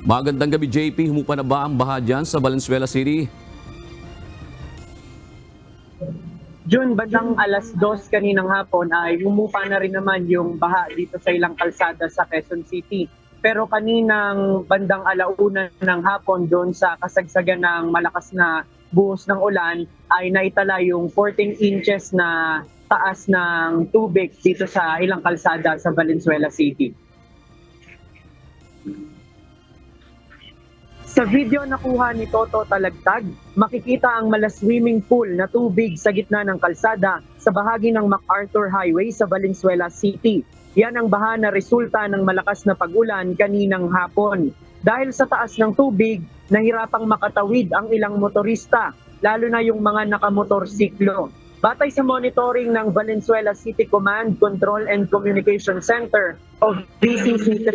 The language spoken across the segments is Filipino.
Magandang gabi, JP. Humupa na ba ang baha dyan sa Valenzuela City? June, bandang alas 2 kaninang hapon ay humupa na rin naman yung baha dito sa ilang kalsada sa Quezon City. Pero kaninang bandang alauna ng hapon doon sa kasagsagan ng malakas na buhos ng ulan ay naitala yung 14 inches na taas ng tubig dito sa ilang kalsada sa Valenzuela City. Sa video na kuha ni Toto Talagtag, makikita ang mala-swimming pool na tubig sa gitna ng kalsada sa bahagi ng MacArthur Highway sa Valenzuela City. Yan ang baha na resulta ng malakas na pag-ulan kaninang hapon. Dahil sa taas ng tubig, nahirapang makatawid ang ilang motorista, lalo na yung mga nakamotorsiklo. Batay sa monitoring ng Valenzuela City Command, Control and Communication Center o VCC3,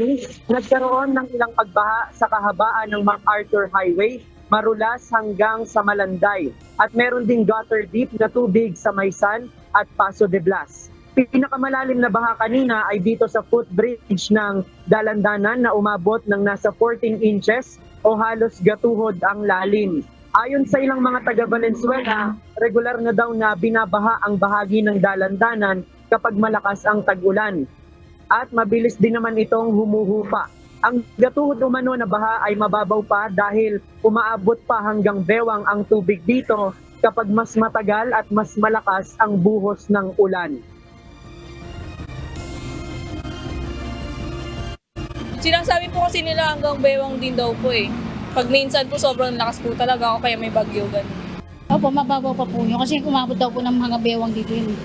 nagkaroon ng ilang pagbaha sa kahabaan ng MacArthur Highway, Marulas hanggang sa Malanday. At meron ding gutter deep na tubig sa Maysan at Paso de Blas. Pinakamalalim na baha kanina ay dito sa footbridge ng Dalandanan na umabot ng nasa 14 inches o halos gatuhod ang lalim. Ayon sa ilang mga taga Valenzuela, regular na daw na binabaha ang bahagi ng Dalandanan kapag malakas ang tag-ulan. At mabilis din naman itong humuhupa. Ang gatuhod umano na baha ay mababaw pa dahil umaabot pa hanggang bewang ang tubig dito kapag mas matagal at mas malakas ang buhos ng ulan. Sinasabi po kasi nila hanggang bewang din daw po eh. Pag minsan po sobrang lakas po talaga ako kaya may bagyo ganun. Opo, mababaw pa po yun kasi umabot daw po ng mga bewang dito yun.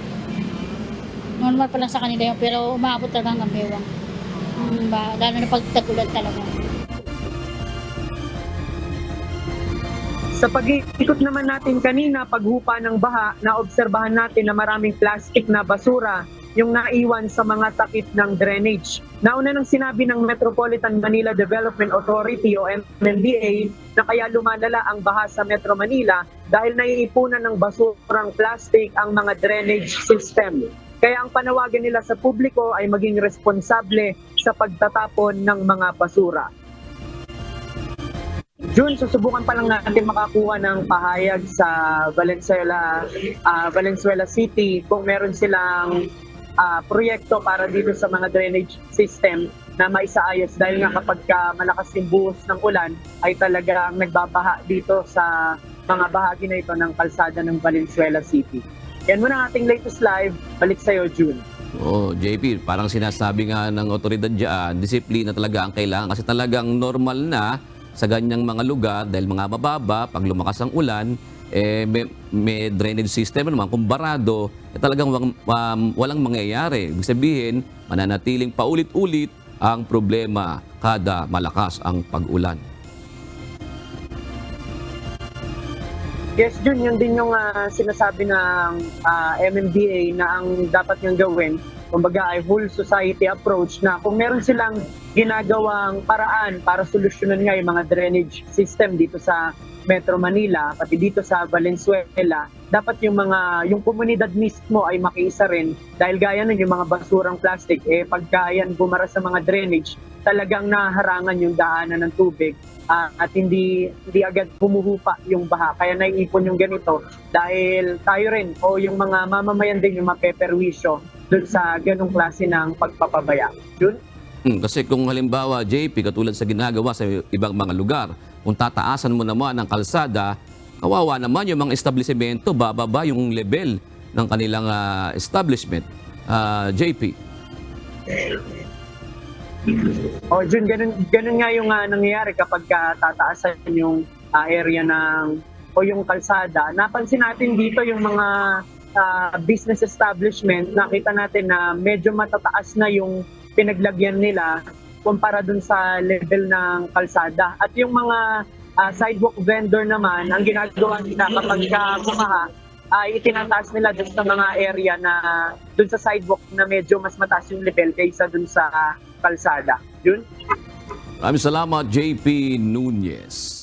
Normal pa lang sa kanila yun pero umabot talaga hanggang bewang. Lalo na pag tag-ulan talaga. Sa pag-ikot naman natin kanina, paghupa ng baha, naobserbahan natin na maraming plastic na basura yung naiwan sa mga takip ng drainage. Nauna nang sinabi ng Metropolitan Manila Development Authority o MMDA na kaya lumalala ang baha sa Metro Manila dahil naiipunan ng basurang plastic ang mga drainage system. Kaya ang panawagan nila sa publiko ay maging responsable sa pagtatapon ng mga basura. June, susubukan pa lang natin makakuha ng pahayag sa Valenzuela City kung meron silang proyekto para dito sa mga drainage system na maisaayos dahil nga kapag malakas yung buhos ng ulan ay talagang nagbabaha dito sa mga bahagi na ito ng kalsada ng Valenzuela City. Yan muna ang ating latest live. Balik sa'yo, June. JP, parang sinasabi nga ng otoridad dyan, disiplina talaga ang kailangan kasi talagang normal na sa ganyang mga lugar dahil mga mababa, pag lumakas ang ulan, may drainage system naman, kung barado, talagang walang mangyayari. Ibig sabihin, mananatiling paulit-ulit ang problema kada malakas ang pag-ulan. Yes, Jun, yun din yung sinasabi ng MMDA na ang dapat niyang gawin, kumbaga ay whole society approach na kung meron silang ginagawang paraan para solusyonan nga yung mga drainage system dito sa Metro Manila, pati dito sa Valenzuela, dapat yung komunidad mismo ay makiisa rin dahil gaya nun yung mga basurang plastic, pagka yan bumara sa mga drainage, talagang naharangan yung daanan ng tubig at hindi agad humuhupa yung baha. Kaya naiipon yung ganito dahil tayo rin o yung mga mamamayan din yung mapeperwisyo dun sa ganong klase ng pagpapabaya. Yun? Kasi kung halimbawa, JP, katulad sa ginagawa sa ibang mga lugar, kung tataasan mo naman ang kalsada, kawawa naman yung mga establishmento, bababa yung level ng kanilang establishment. JP. Jun, ganun nga yung nangyayari kapag tataasan yung area o yung kalsada. Napansin natin dito yung mga business establishment, nakita natin na medyo matataas na yung pinaglagyan nila kumpara dun sa level ng kalsada. At yung mga sidewalk vendor naman, ang ginagawa nila kapag bumaha, ay itinataas nila dun sa mga area na dun sa sidewalk na medyo mas mataas yung level kaysa dun sa kalsada. Yun? Maraming salamat, JP Nunez.